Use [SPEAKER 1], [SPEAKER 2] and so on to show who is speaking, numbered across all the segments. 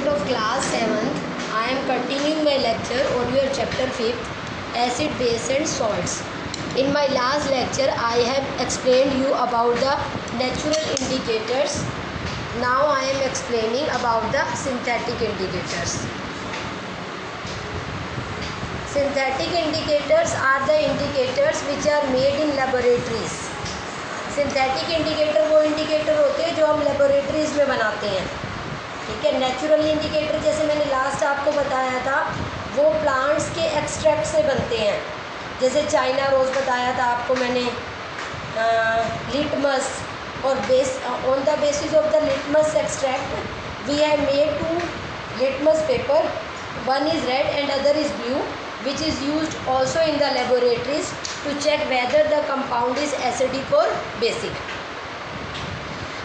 [SPEAKER 1] student of class 7th. I am continuing my lecture on your chapter 5th, acid, base and salts. In my last lecture I have explained you about the natural indicators. Now I am explaining about the synthetic indicators. Synthetic indicators are the indicators which are made in laboratories. Synthetic indicator वो indicator होते हैं जो हम laboratories में बनाते हैं. ठीक है. नेचुरल इंडिकेटर जैसे मैंने लास्ट आपको बताया था वो प्लांट्स के एक्सट्रैक्ट से बनते हैं. जैसे चाइना रोज़ बताया था आपको मैंने. लिटमस और base on the basis of the litmus extract we have made two litmus paper. One is red and other is blue which is used also in the laboratories to check whether the compound is acidic or basic.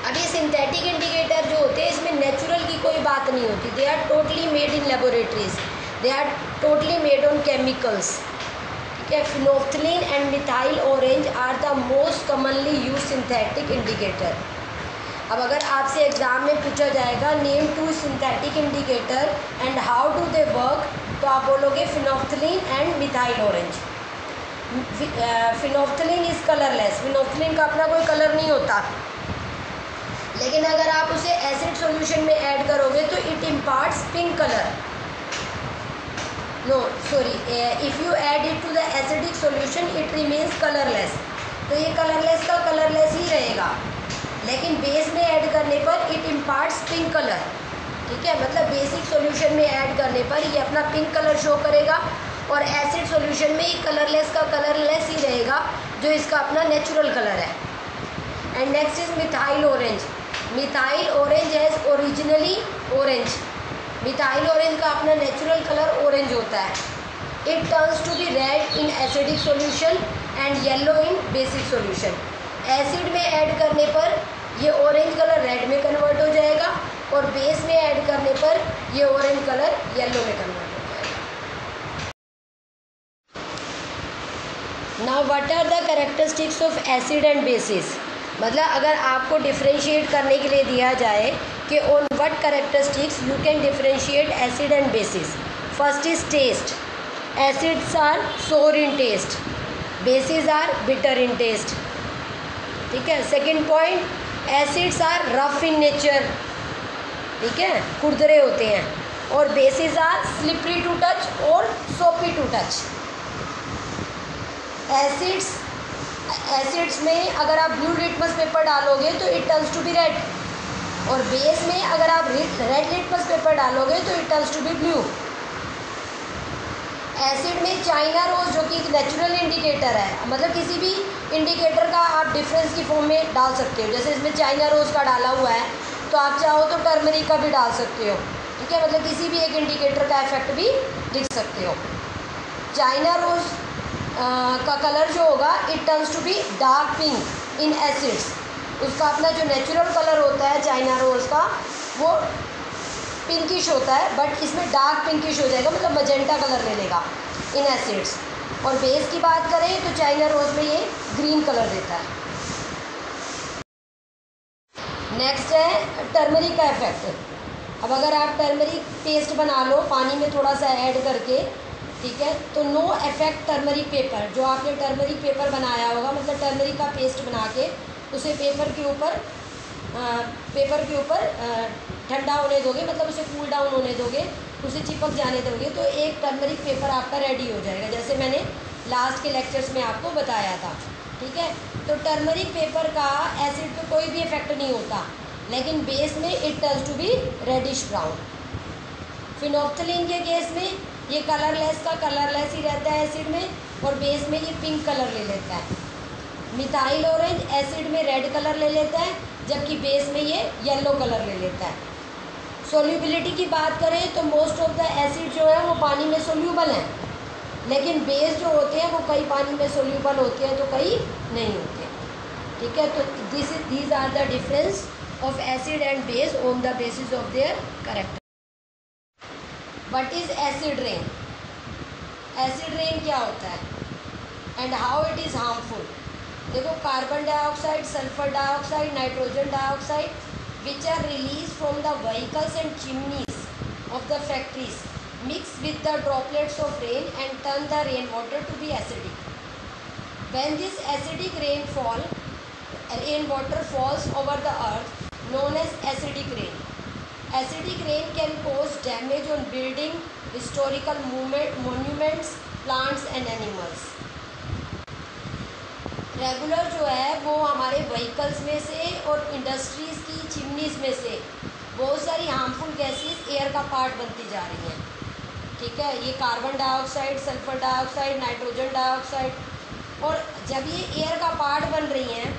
[SPEAKER 1] अब ये synthetic indicator जो होते हैं इसमें natural की कोई बात नहीं होती. They are totally made in laboratories. They are totally made on chemicals. ठीक है. Phenolphthalein and methyl orange are the most commonly use synthetic indicator. अब अगर आपसे एग्ज़ाम में पूछा जाएगा name two synthetic indicator and how do they work, तो आप बोलोगे phenolphthalein and methyl orange. Phenolphthalein is colourless. Phenolphthalein का अपना कोई कलर नहीं होता, लेकिन अगर आप उसे एसिड सॉल्यूशन में ऐड करोगे तो it imparts pink colour. No sorry, if you add it to the acidic solution it remains colourless. तो ये कलरलेस का कलरलेस ही रहेगा, लेकिन बेस में ऐड करने पर इट इम्पार्ट्स पिंक कलर. ठीक है. मतलब बेसिक सॉल्यूशन में ऐड करने पर ये अपना पिंक कलर शो करेगा और एसिड सॉल्यूशन में ये कलरलेस का कलरलेस ही रहेगा जो इसका अपना नेचुरल कलर है. And next is methyl orange. Methyl orange as originally orange. Methyl orange का अपना नेचुरल कलर ऑरेंज होता है. It turns to be red in acidic solution and yellow in basic solution. Acid में add करने पर ये orange colour red में convert हो जाएगा और बेस में ऐड करने पर ये ऑरेंज कलर येलो में कन्वर्ट हो जाएगा. Now what are the characteristics of acid and basis. मतलब अगर आपको डिफ्रेंशिएट करने के लिए दिया जाए कि on what characteristics you can differentiate acid and bases. First is taste. Acids are sour in taste, bases are bitter in taste. ठीक है. Second point, acids are rough in nature. ठीक है, खुरदरे होते हैं. और bases are slippery to touch और soapy to touch. Acids में अगर आप ब्लू लिटमस पेपर डालोगे तो it turns to be red, और बेस में अगर आप रेड लिटमस पेपर डालोगे तो it turns to be blue. Acid में चाइना रोज जो कि एक नेचुरल इंडिकेटर है, मतलब किसी भी इंडिकेटर का आप डिफरेंस की फॉर्म में डाल सकते हो. जैसे इसमें चाइना रोज का डाला हुआ है तो आप चाहो तो टर्मरिक का भी डाल सकते हो. ठीक है. मतलब किसी भी एक इंडिकेटर का इफेक्ट भी लिख सकते हो. चाइना रोज का कलर जो होगा it turns to be dark pink in acids. उसका अपना जो नेचुरल कलर होता है चाइना रोज का वो पिंकिश होता है, बट इसमें डार्क पिंकिश हो जाएगा, मतलब मजेंटा कलर ले लेगा इन एसिड्स. और बेस की बात करें तो चाइना रोज में ये ग्रीन कलर देता है. नेक्स्ट है टर्मरिक का इफेक्ट. अब अगर आप टर्मरिक पेस्ट बना लो पानी में थोड़ा सा ऐड करके, ठीक है, तो नो इफेक्ट टर्मरिक पेपर. जो आपने टर्मरिक पेपर बनाया होगा, मतलब टर्मरिक का पेस्ट बना के उसे पेपर के ऊपर ठंडा होने दोगे, मतलब उसे कूल डाउन होने दोगे, उसे चिपक जाने दोगे, तो एक टर्मरिक पेपर आपका रेडी हो जाएगा, जैसे मैंने लास्ट के लेक्चर्स में आपको बताया था. ठीक है. तो टर्मरिक पेपर का एसिड पे कोई भी इफेक्ट नहीं होता, लेकिन बेस में it turns to be reddish brown. Phenolphthalein के केस में ये कलरलेस का कलरलेस ही रहता है एसिड में, और बेस में ये पिंक कलर ले लेता है. मिथाइल ऑरेंज एसिड में रेड कलर ले लेता है, जबकि बेस में ये येलो कलर ले लेता है. सोल्यूबिलिटी की बात करें तो मोस्ट ऑफ द एसिड जो है वो पानी में सोल्यूबल हैं, लेकिन बेस जो होते हैं वो कई पानी में सोल्यूबल होते हैं तो कई नहीं होते. ठीक है. तो these are the difference of acid and base on the basis of their character. What is acid rain. Acid rain क्या होता है and how it is harmful. देखो, carbon dioxide, sulphur dioxide, nitrogen dioxide which are released from the vehicles and chimneys of the factories mix with the droplets of rain and turn the rainwater to be acidic. When this acidic rainwater falls over the earth, known as acidic rain. Acidic rain can cause damage on building, historical monuments, plants and animals. Regular जो है वो हमारे vehicles में से और industries की चिमनीज़ में से बहुत सारी हार्मफुल गैसेस एयर का पार्ट बनती जा रही हैं, ठीक है। ये carbon dioxide, sulphur dioxide, nitrogen dioxide, और जब ये एयर का पार्ट बन रही हैं,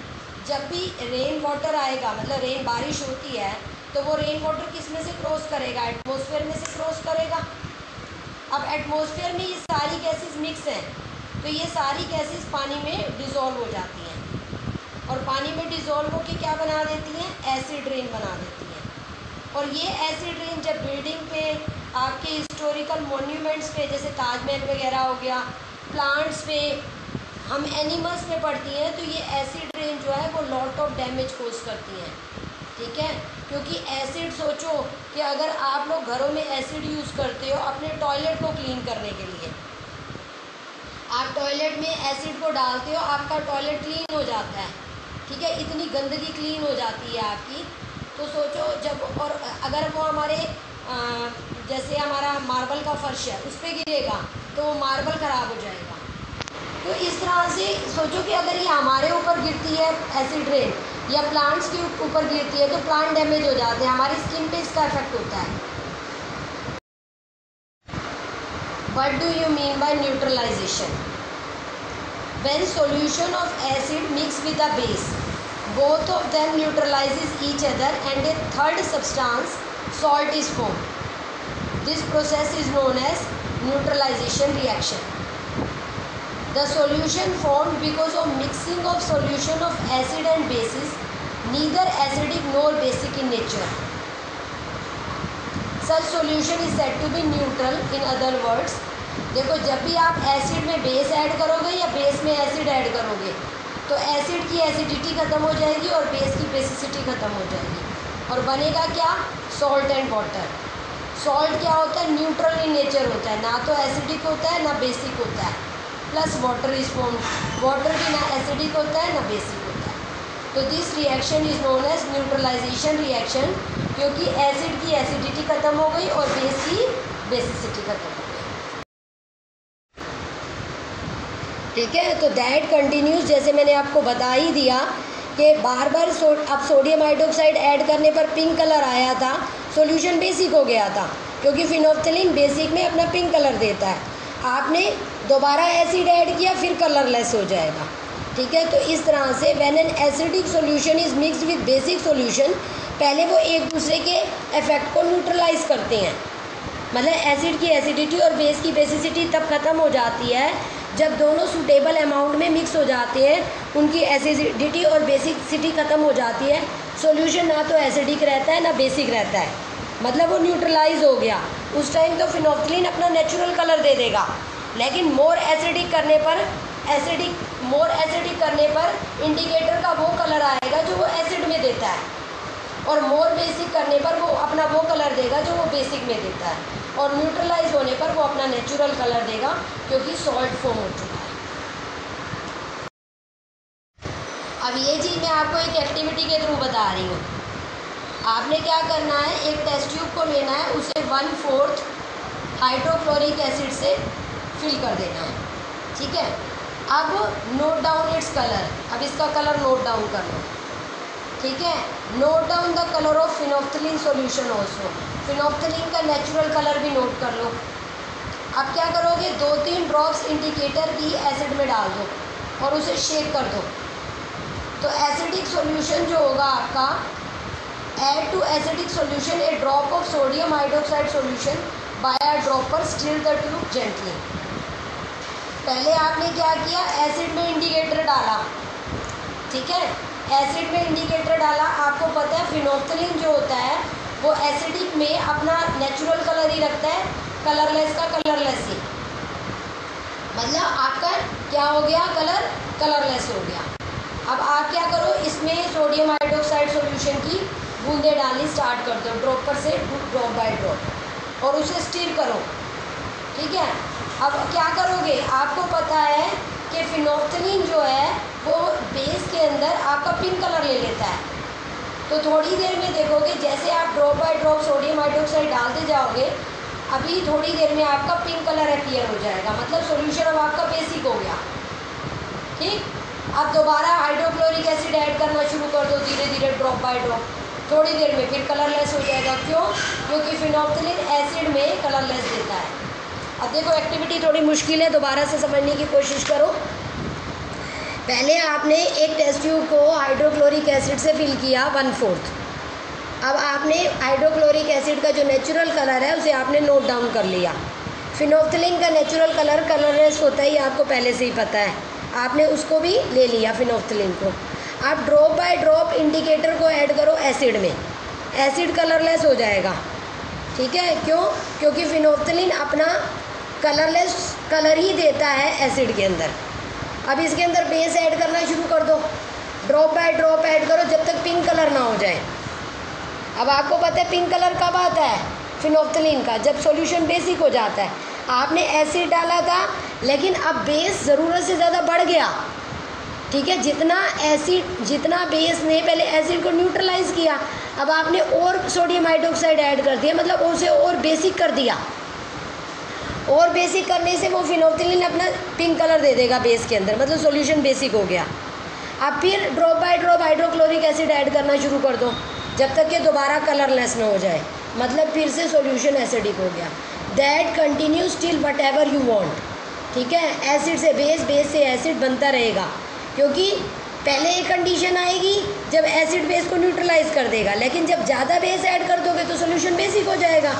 [SPEAKER 1] जब भी रेन वाटर आएगा, मतलब रेन बारिश होती है, तो वो रेन वाटर किस में से क्रॉस करेगा? एटमॉस्फेयर में से क्रॉस करेगा। अब एटमॉस्फेयर में ये सारी गैसेस मिक्स हैं, तो ये सारी गैसेस पानी में डिज़ोल्व हो जाती हैं, और पानी में डिज़ोल्व होकर क्या बना देती हैं? एसिड रेन बना देती हैं। और ये एसिड रेन जब बिल्डिंग पे, आपके हिस्टोरिकल मोन्यूमेंट्स पे, जैसे ताजमहल वगैरह हो गया, प्लांट्स पे, हम एनिमल्स पे पड़ती हैं, तो ये एसिड रेन जो है वो लॉट ऑफ डैमेज कोज करती हैं, ठीक है। क्योंकि एसिड, सोचो कि अगर आप लोग घरों में एसिड यूज़ करते हो अपने टॉयलेट को क्लीन करने के लिए, आप टॉयलेट में एसिड को डालते हो, आपका टॉयलेट क्लीन हो जाता है, ठीक है, इतनी गंदगी क्लीन हो जाती है आपकी। तो सोचो जब, और अगर वो हमारे जैसे हमारा मार्बल का फर्श है उस पर गिरेगा तो वो मार्बल ख़राब हो जाएगा। तो इस तरह से सोचो कि अगर ये हमारे ऊपर गिरती है एसिड रेन, या प्लांट्स के ऊपर गिरती है, तो प्लांट डैमेज हो जाते हैं, हमारी स्किन पे इसका इफेक्ट होता है। What do you mean by neutralization? When solution of acid mix with a base, both of them neutralizes each other and a third substance, salt, is formed. This process is known as neutralization reaction. The solution formed because of mixing of solution of acid and bases, neither acidic nor basic in nature. Such solution is said to be neutral. In other words, देखो जब भी आप acid में base add करोगे या base में acid add करोगे, तो एसिड की एसिडिटी ख़त्म हो जाएगी और बेस की बेसिसिटी ख़त्म हो जाएगी, और बनेगा क्या? Salt and water. सॉल्ट क्या होता है? न्यूट्रल इन नेचर होता है, ना तो एसिडिक होता है ना बेसिक होता है। Plus water is formed, water भी ना एसिडिक होता है ना बेसिक होता है। तो this reaction is known as neutralisation reaction, क्योंकि एसिड की एसिडिटी ख़त्म हो गई और बेस की बेसिसिटी ख़त्म हो गई, ठीक है। तो दैट कंटिन्यूज, जैसे मैंने आपको बता ही दिया कि बार बार अब सोडियम हाइड्रोक्साइड ऐड करने पर पिंक कलर आया था, सॉल्यूशन बेसिक हो गया था, क्योंकि फिनोल्फ्थलीन बेसिक में अपना पिंक कलर देता है। आपने दोबारा एसिड ऐड किया, फिर कलरलेस हो जाएगा, ठीक है। तो इस तरह से when an acidic solution is mixed with basic solution, पहले वो एक दूसरे के इफेक्ट को न्यूट्रलाइज करते हैं, मतलब एसिड की एसिडिटी और बेस की बेसिसिटी तब ख़त्म हो जाती है जब दोनों सूटेबल अमाउंट में मिक्स हो जाते हैं, उनकी एसिडिटी और बेसिसिटी ख़त्म हो जाती है। सॉल्यूशन ना तो एसिडिक रहता है ना बेसिक रहता है, मतलब वो न्यूट्रलाइज हो गया। उस टाइम तो फिनोल्फ्थलीन अपना नेचुरल कलर दे देगा, लेकिन मोर एसिडिक करने पर इंडिकेटर का वो कलर आएगा जो वो एसिड में देता है, और मोर बेसिक करने पर वो अपना वो कलर देगा जो वो बेसिक में देता है, और न्यूट्रलाइज होने पर वो अपना नेचुरल कलर देगा क्योंकि सॉल्ट फॉर्म हो चुका है। अब ये चीज़ मैं आपको एक एक्टिविटी के थ्रू बता रही हूँ। आपने क्या करना है, एक टेस्ट ट्यूब को लेना है, उसे 1/4 हाइड्रोक्लोरिक एसिड से फिल कर देना है, ठीक है। अब नोट डाउन इट्स कलर, अब इसका कलर नोट डाउन कर लो, ठीक है। Note down the colour of phenolphthalein solution also, phenolphthalein का नेचुरल कलर भी नोट कर लो। अब क्या करोगे, 2-3 ड्रॉप्स इंडिकेटर की एसिड में डाल दो और उसे शेक कर दो। तो एसिडिक सॉल्यूशन जो होगा आपका, add to acidic solution a drop of sodium hydroxide solution by a dropper, stir the tube gently. पहले आपने क्या किया, एसिड में इंडिकेटर डाला, ठीक है, एसिड में इंडिकेटर डाला। आपको पता है फिनोल्फ्थलीन जो होता है वो एसिडिक में अपना नेचुरल कलर ही रखता है, कलरलेस का कलरलेस ही, मतलब आपका क्या हो गया, कलर कलरलेस हो गया। अब आप क्या करो, इसमें सोडियम हाइड्रोक्साइड सॉल्यूशन की बूंदे डालनी स्टार्ट कर दो, ड्रॉपर से ड्रॉप बाय ड्रॉप, और उसे स्टीर करो, ठीक है। अब क्या करोगे, आपको पता है कि फिनोल्फ्थालीन जो है वो बेस के अंदर आपका पिंक कलर ले लेता है। तो थोड़ी देर में देखोगे जैसे आप drop by drop sodium hydroxide डालते जाओगे, अभी थोड़ी देर में आपका पिंक कलर अपीयर हो जाएगा, मतलब सॉल्यूशन अब आपका बेसिक हो गया, ठीक। अब दोबारा हाइड्रोक्लोरिक एसिड ऐड करना शुरू कर दो धीरे धीरे ड्रॉप बाय ड्रॉप, थोड़ी देर में फिर कलरलेस हो जाएगा। क्यों? क्योंकि फिनोल्फ्थालीन एसिड में कलरलेस देता है। अब देखो एक्टिविटी थोड़ी मुश्किल है, दोबारा से समझने की कोशिश करो। पहले आपने एक टेस्ट ट्यूब को हाइड्रोक्लोरिक एसिड से फिल किया 1/4। अब आपने हाइड्रोक्लोरिक एसिड का जो नेचुरल कलर है उसे आपने नोट डाउन कर लिया। फिनोल्फ्थालीन का नेचुरल कलर कलरलेस होता है, ये आपको पहले से ही पता है, आपने उसको भी ले लिया फिनोल्फ्थालीन को। आप ड्रॉप बाय ड्रॉप इंडिकेटर को ऐड करो एसिड में, एसिड कलरलेस हो जाएगा, ठीक है। क्यों? क्योंकि फिनोल्फ्थालीन अपना कलरलेस कलर ही देता है एसिड के अंदर। अब इसके अंदर बेस ऐड करना शुरू कर दो, ड्रॉप बाय ड्रॉप ऐड करो जब तक पिंक कलर ना हो जाए। अब आपको पता है पिंक कलर कब आता है फिनोल्फ्थालीन का, जब सॉल्यूशन बेसिक हो जाता है। आपने एसिड डाला था लेकिन अब बेस ज़रूरत से ज़्यादा बढ़ गया, ठीक है। जितना बेस ने पहले एसिड को न्यूट्रलाइज किया, अब आपने और सोडियम हाइड्रोक्साइड ऐड कर दिया, मतलब उसे और बेसिक कर दिया। और बेसिक करने से वो फिनोल्फ्थालीन अपना पिंक कलर दे देगा बेस के अंदर, मतलब सॉल्यूशन बेसिक हो गया। अब फिर drop by drop hydrochloric acid add करना शुरू कर दो जब तक कि दोबारा कलरलेस ना हो जाए, मतलब फिर से सॉल्यूशन एसिडिक हो गया। That continues till what ever you want, ठीक है। एसिड से बेस, बेस से एसिड बनता रहेगा, क्योंकि पहले एक कंडीशन आएगी जब एसिड बेस को न्यूट्रलाइज कर देगा, लेकिन जब ज़्यादा बेस ऐड कर दोगे तो सॉल्यूशन बेसिक हो जाएगा।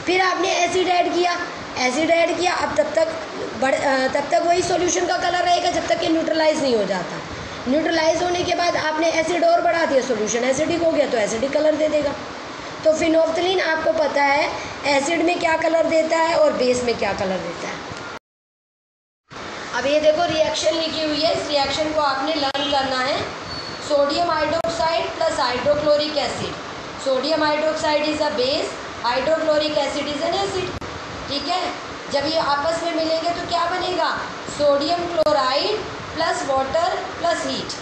[SPEAKER 1] फिर आपने एसिड ऐड किया, अब तब तक वही सॉल्यूशन का कलर रहेगा जब तक कि न्यूट्रलाइज नहीं हो जाता। न्यूट्रलाइज होने के बाद आपने एसिड और बढ़ा दिया, सॉल्यूशन एसिडिक हो गया तो एसिडिक कलर दे देगा। तो फिनोल्फ्थालीन आपको पता है एसिड में क्या कलर देता है और बेस में क्या कलर देता है। अब ये देखो रिएक्शन लिखी हुई है, इस रिएक्शन को आपने लर्न करना है। Sodium hydroxide plus hydrochloric acid, sodium hydroxide is a base, hydrochloric acid is an acid, ठीक है। जब ये आपस में मिलेंगे तो क्या बनेगा, sodium chloride plus water plus heat,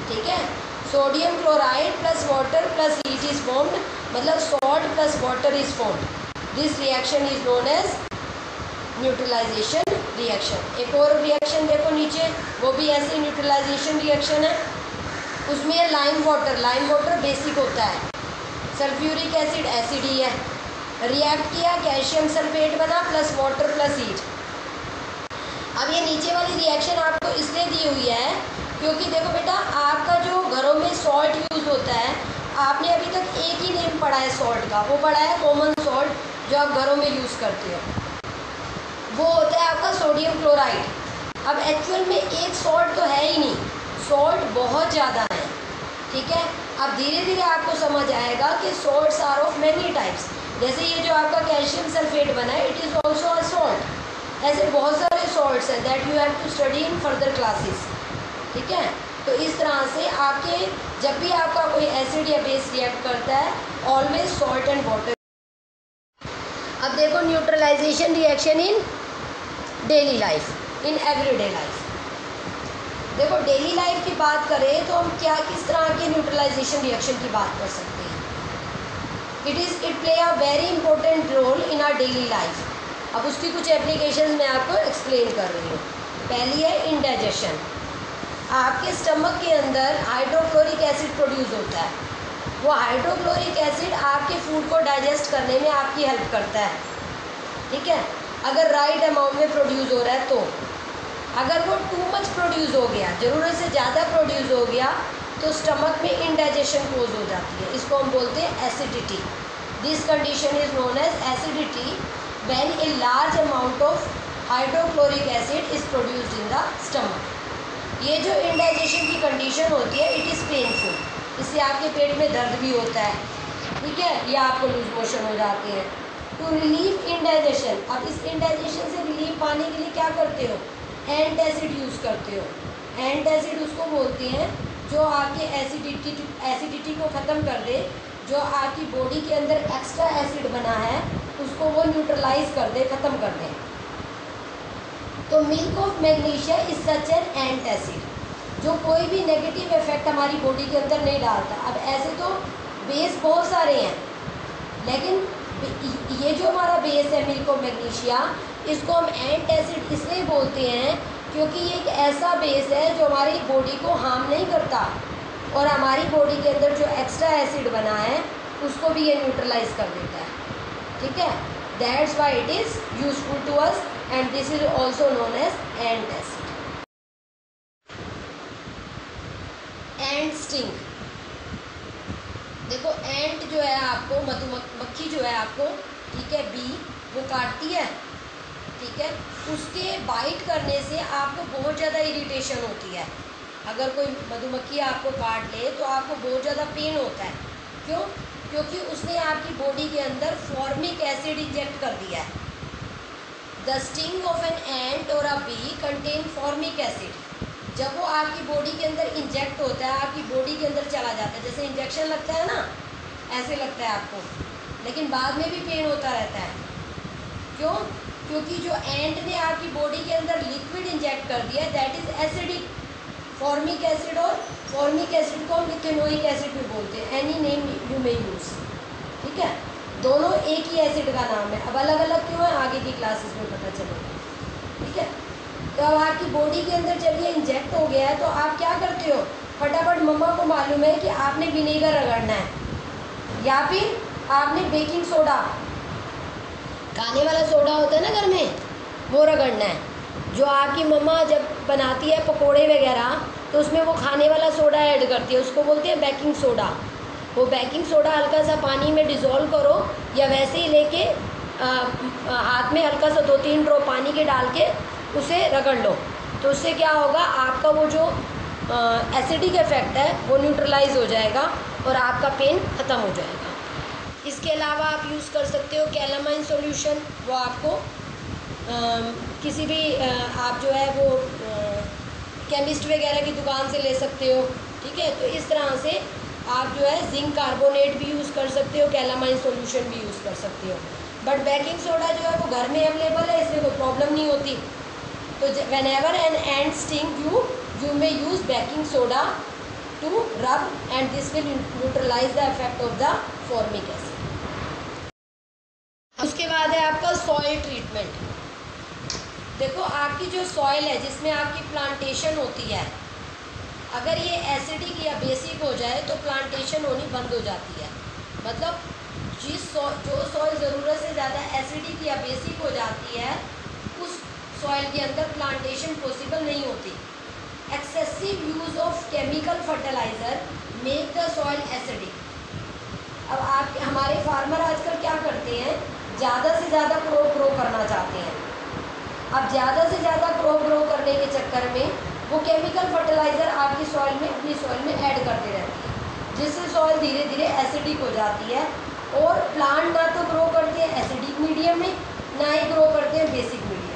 [SPEAKER 1] ठीक है। Sodium chloride plus water plus heat is formed, मतलब salt plus water is formed. This reaction is known as neutralisation reaction. एक और रिएक्शन देखो नीचे, वो भी ऐसे न्यूट्रलाइजेशन रिएक्शन है, उसमें है लाइम वाटर बेसिक होता है, सल्फ्यूरिक एसिड एसिड ही है, रिएक्ट किया कैल्शियम सल्फेट बना प्लस वाटर प्लस हीट। अब ये नीचे वाली रिएक्शन आपको इसलिए दी हुई है क्योंकि देखो बेटा, आपका जो घरों में सॉल्ट यूज़ होता है, आपने अभी तक एक ही नेम पढ़ा है सॉल्ट का, वो पढ़ा है कॉमन सॉल्ट जो आप घरों में यूज़ करते हो, वो होता है आपका सोडियम क्लोराइड। अब एक्चुअल में एक सॉल्ट तो है ही नहीं, सॉल्ट बहुत ज़्यादा है, ठीक है। अब धीरे धीरे आपको समझ आएगा कि salts are of many types. जैसे ये जो आपका कैल्शियम सल्फेट बना है, it is also a salt. ऐसे बहुत सारे सॉल्ट्स हैं that you have to study in further classes, ठीक है। तो इस तरह से आपके जब भी आपका कोई एसिड या बेस रिएक्ट करता है, ऑलवेज सॉल्ट एंड वाटर। अब देखो neutralization reaction in daily life, in everyday life. देखो डेली लाइफ की बात करें तो हम किस तरह के न्यूट्रलाइजेशन रिएक्शन की बात कर सकते हैं। It play a very important role in our daily life. अब उसकी कुछ एप्लीकेशंस मैं आपको एक्सप्लेन कर रही हूँ। पहली है इंडाइजेशन। आपके स्टमक के अंदर हाइड्रोक्लोरिक एसिड प्रोड्यूस होता है, वो हाइड्रोक्लोरिक एसिड आपके फूड को डाइजेस्ट करने में आपकी हेल्प करता है, ठीक है, अगर राइट अमाउंट में प्रोड्यूस हो रहा है तो। अगर वो टू मच प्रोड्यूस हो गया, ज़रूरत से ज़्यादा प्रोड्यूस हो गया, तो स्टमक में इंडाइजेशन कोज हो जाती है, इसको हम बोलते हैं acidity. This condition is known as acidity when a large amount of hydrochloric acid is produced in the stomach. ये जो इंडाइजेशन की कंडीशन होती है, इट इज़ पेनफुल, इससे आपके पेट में दर्द भी होता है, ठीक है, या आपको लूज मोशन हो जाते हैं। टू रिलीव इंडाइजेशन, अब इस इंडाइजेशन से रिलीफ पाने के लिए क्या करते हो, एंटासिड यूज़ करते हो। एंटासिड उसको बोलते हैं जो आपके एसिडिटी को ख़त्म कर दे। जो आपकी बॉडी के अंदर एक्स्ट्रा एसिड बना है उसको वो न्यूट्रलाइज कर दे, ख़त्म कर दे। तो milk of magnesia is such an antacid जो कोई भी नेगेटिव इफेक्ट हमारी बॉडी के अंदर नहीं डालता। अब ऐसे तो बेस बहुत सारे हैं, लेकिन ये जो हमारा बेस है मिल्क ऑफ मैग्नीशिया, इसको हम एंटासिड इसलिए बोलते हैं क्योंकि ये एक ऐसा बेस है जो हमारी बॉडी को हार्म नहीं करता और हमारी बॉडी के अंदर जो एक्स्ट्रा एसिड बना है उसको भी ये न्यूट्रलाइज कर देता है। ठीक है, that's why it is useful to us and this is also known as antacid. Ant sting, देखो एंट जो है आपको, मधुमक्खी जो है आपको, ठीक है, बी वो काटती है, ठीक है, उसके बाइट करने से आपको बहुत ज़्यादा इरिटेशन होती है। अगर कोई मधुमक्खी आपको काट ले तो आपको बहुत ज़्यादा पेन होता है। क्यों? क्योंकि उसने आपकी बॉडी के अंदर फॉर्मिक एसिड इंजेक्ट कर दिया है। The sting of an ant और अ बी कंटेन फॉर्मिक एसिड। जब वो आपकी बॉडी के अंदर इंजेक्ट होता है, आपकी बॉडी के अंदर चला जाता है, जैसे इंजेक्शन लगता है ना, ऐसे लगता है आपको, लेकिन बाद में भी पेन होता रहता है। क्यों? क्योंकि जो एंट ने आपकी बॉडी के अंदर लिक्विड इंजेक्ट कर दिया है, that is acidic, formic acid. और फॉर्मिक एसिड को हम इथेनोइक एसिड भी बोलते हैं, any name you may use. ठीक है, दोनों एक ही एसिड का नाम है। अब अलग अलग क्यों है आगे की क्लासेस में पता चलेगा। ठीक है, तो अब आपकी बॉडी के अंदर जब ये इंजेक्ट हो गया है तो आप क्या करते हो, फटाफट मम्मा को मालूम है कि आपने विनेगर रगड़ना है या फिर आपने बेकिंग सोडा, खाने वाला सोडा होता है ना घर में, वो रगड़ना है। जो आपकी मम्मा जब बनाती है पकोड़े वगैरह तो उसमें वो खाने वाला सोडा ऐड करती है, उसको बोलते हैं बेकिंग सोडा। वो बेकिंग सोडा हल्का सा पानी में डिज़ोल्व करो या वैसे ही लेके हाथ में हल्का सा 2-3 ड्रॉप पानी के डाल के उसे रगड़ लो, तो उससे क्या होगा, आपका वो जो एसिडिक इफेक्ट है वो न्यूट्रलाइज हो जाएगा और आपका पेन ख़त्म हो जाएगा। इसके अलावा आप यूज़ कर सकते हो कैलामाइन सॉल्यूशन, वो आपको किसी भी आप जो है वो केमिस्ट वगैरह की दुकान से ले सकते हो। ठीक है, तो इस तरह से आप जो है जिंक कार्बोनेट भी यूज़ कर सकते हो, कैलामाइन सॉल्यूशन भी यूज़ कर सकते हो। बट बेकिंग सोडा जो है वो घर में अवेलेबल है, इसमें कोई प्रॉब्लम नहीं होती। तो whenever an ant sting you may use baking soda to rub and this will neutralize the effect of the formic acid। उसके बाद है आपका सॉइल ट्रीटमेंट। देखो आपकी जो सॉइल है जिसमें आपकी प्लांटेशन होती है, अगर ये एसिडिक या बेसिक हो जाए तो प्लांटेशन होनी बंद हो जाती है। मतलब जो सॉइल ज़रूरत से ज़्यादा एसिडिक या बेसिक हो जाती है उस सॉइल के अंदर प्लांटेशन पॉसिबल नहीं होती। Excessive use of chemical fertiliser make the soil acidic. अब आप हमारे फार्मर आजकल क्या करते हैं, ज़्यादा से ज़्यादा क्रॉप ग्रो करना चाहते हैं। अब ज़्यादा से ज़्यादा क्रॉप ग्रो करने के चक्कर में वो केमिकल फर्टिलाइज़र आपकी सॉइल में, अपनी सॉइल में ऐड करते रहती है, जिससे सॉइल धीरे धीरे एसिडिक हो जाती है और प्लांट ना तो ग्रो करते हैं एसिडिक मीडियम में, ना ही ग्रो करते हैं बेसिक मीडियम में।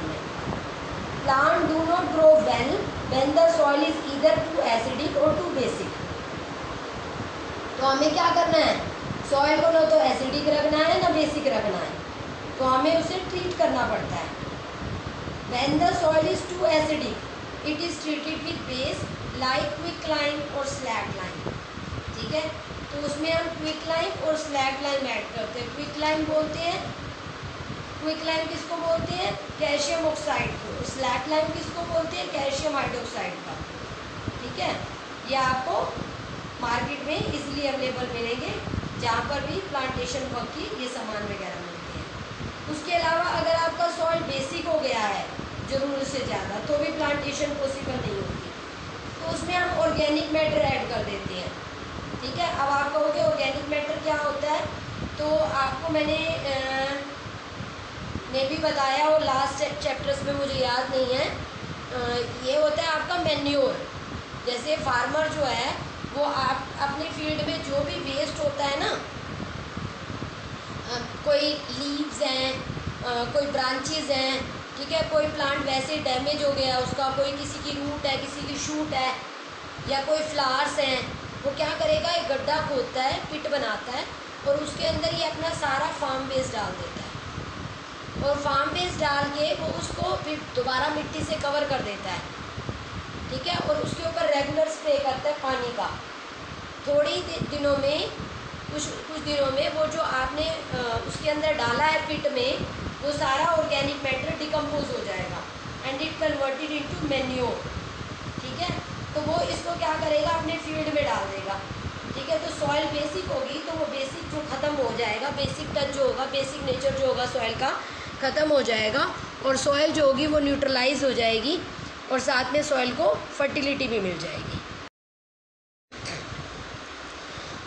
[SPEAKER 1] Plant do not grow well when the soil is either too acidic or too basic। तो हमें क्या करना है, सॉइल को ना तो एसिडिक रखना है ना बेसिक रखना है, तो हमें उसे ट्रीट करना पड़ता है। When the soil is too acidic, it is treated with base like quicklime और slackline। ठीक है, तो उसमें हम क्विकलाइम और स्लैगलाइम ऐड करते हैं। क्विकलाइम बोलते हैं, क्विकलाइम किसको बोलते हैं, कैल्शियम ऑक्साइड को। स्लैगलाइम किसको बोलते हैं, कैल्शियम हाइड्रोक्साइड का। ठीक है, ये आपको मार्केट में इजीली अवेलेबल मिलेंगे, जहाँ पर भी प्लांटेशन वर्क की ये सामान वगैरह मिलते हैं। उसके अलावा अगर आपका सॉइल बेसिक हो गया है ज़रूरत से ज़्यादा तो भी प्लांटेशन पॉसिबल नहीं होती, तो उसमें हम ऑर्गेनिक मैटर ऐड कर देते हैं। ठीक है, अब आप कहोगे ऑर्गेनिक मैटर क्या होता है, तो आपको मैंने भी बताया और लास्ट चैप्टर्स में मुझे याद नहीं है। ये होता है आपका मैन्योर। जैसे फार्मर जो है वो आप अपने फील्ड में जो भी वेस्ट होता है ना, कोई लीव्स हैं, कोई ब्रांचेस हैं, ठीक है, कोई प्लांट वैसे डैमेज हो गया उसका, कोई किसी की रूट है, किसी की शूट है या कोई फ्लावर्स हैं, वो क्या करेगा, एक गड्ढा खोदता है, पिट बनाता है और उसके अंदर ये अपना सारा फार्म वेस्ट डाल देता है, और फार्म वेस्ट डाल के वो उसको फिर दोबारा मिट्टी से कवर कर देता है, ठीक है। और उसके ऊपर रेगुलर स्प्रे करता है पानी का। थोड़ी दिनों में कुछ दिनों में वो जो आपने उसके अंदर डाला है पिट में, वो सारा ऑर्गेनिक मैटर डिकम्पोज हो जाएगा and it converted into manure, ठीक है। तो वो इसको क्या करेगा, अपने फील्ड में डाल देगा, ठीक है। तो सॉइल बेसिक होगी तो वो बेसिक जो ख़त्म हो जाएगा, बेसिक टच जो होगा, बेसिक नेचर जो होगा सॉइल का ख़त्म हो जाएगा, और सॉइल जो होगी वो न्यूट्रलाइज हो जाएगी, और साथ में सॉइल को फर्टिलिटी भी मिल जाएगी।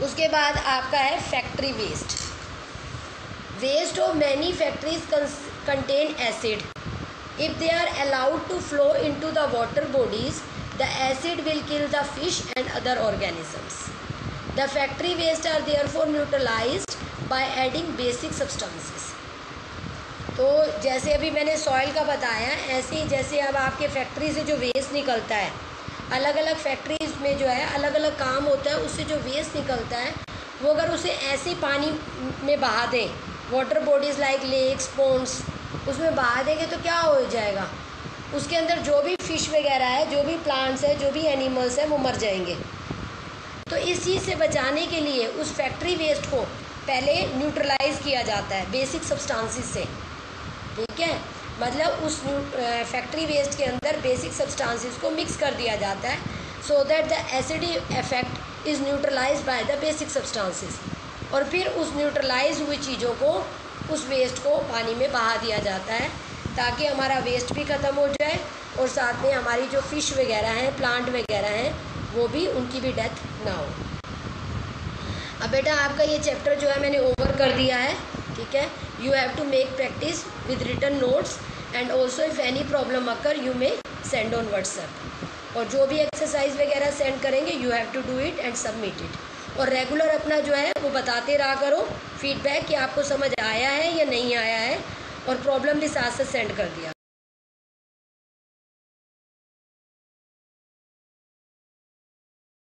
[SPEAKER 1] उसके बाद आपका है factory waste. Waste of many factories contain acid. If they are allowed to flow into the water bodies, the acid will kill the fish and other organisms. The factory waste are therefore neutralized by adding basic substances. तो जैसे अभी मैंने soil का बताया, ऐसे ही जैसे अब आपके फैक्ट्री से जो वेस्ट निकलता है, अलग अलग फैक्ट्रीज में जो है अलग अलग काम होता है, उससे जो वेस्ट निकलता है वो अगर उसे ऐसे पानी में बहा दें, water bodies like lakes, ponds, उसमें बहा देंगे तो क्या हो जाएगा, उसके अंदर जो भी फिश वगैरह है, जो भी प्लांट्स है, जो भी एनिमल्स है, वो मर जाएंगे। तो इस चीज़ से बचाने के लिए उस फैक्ट्री वेस्ट को पहले न्यूट्रलाइज किया जाता है बेसिक सब्सटेंसेस से, ठीक है। मतलब उस फैक्ट्री वेस्ट के अंदर बेसिक सब्सटेंसेस को मिक्स कर दिया जाता है, so that the acidic effect is neutralised by the basic substances. और फिर उस न्यूट्रलाइज हुई चीज़ों को, उस वेस्ट को पानी में बहा दिया जाता है, ताकि हमारा वेस्ट भी ख़त्म हो जाए, और साथ में हमारी जो फ़िश वगैरह हैं, प्लांट वगैरह हैं, वो भी, उनकी भी डेथ ना हो। अब बेटा आपका ये चैप्टर जो है मैंने ओवर कर दिया है, ठीक है। You have to make practice with written notes, and also if any problem occur you may send on WhatsApp. और जो भी एक्सरसाइज वगैरह सेंड करेंगे you have to do it and submit it. और रेगुलर अपना जो है वो बताते रहा करो फीडबैक कि आपको समझ आया है या नहीं आया है, और प्रॉब्लम भी साथ साथ सेंड कर दिया।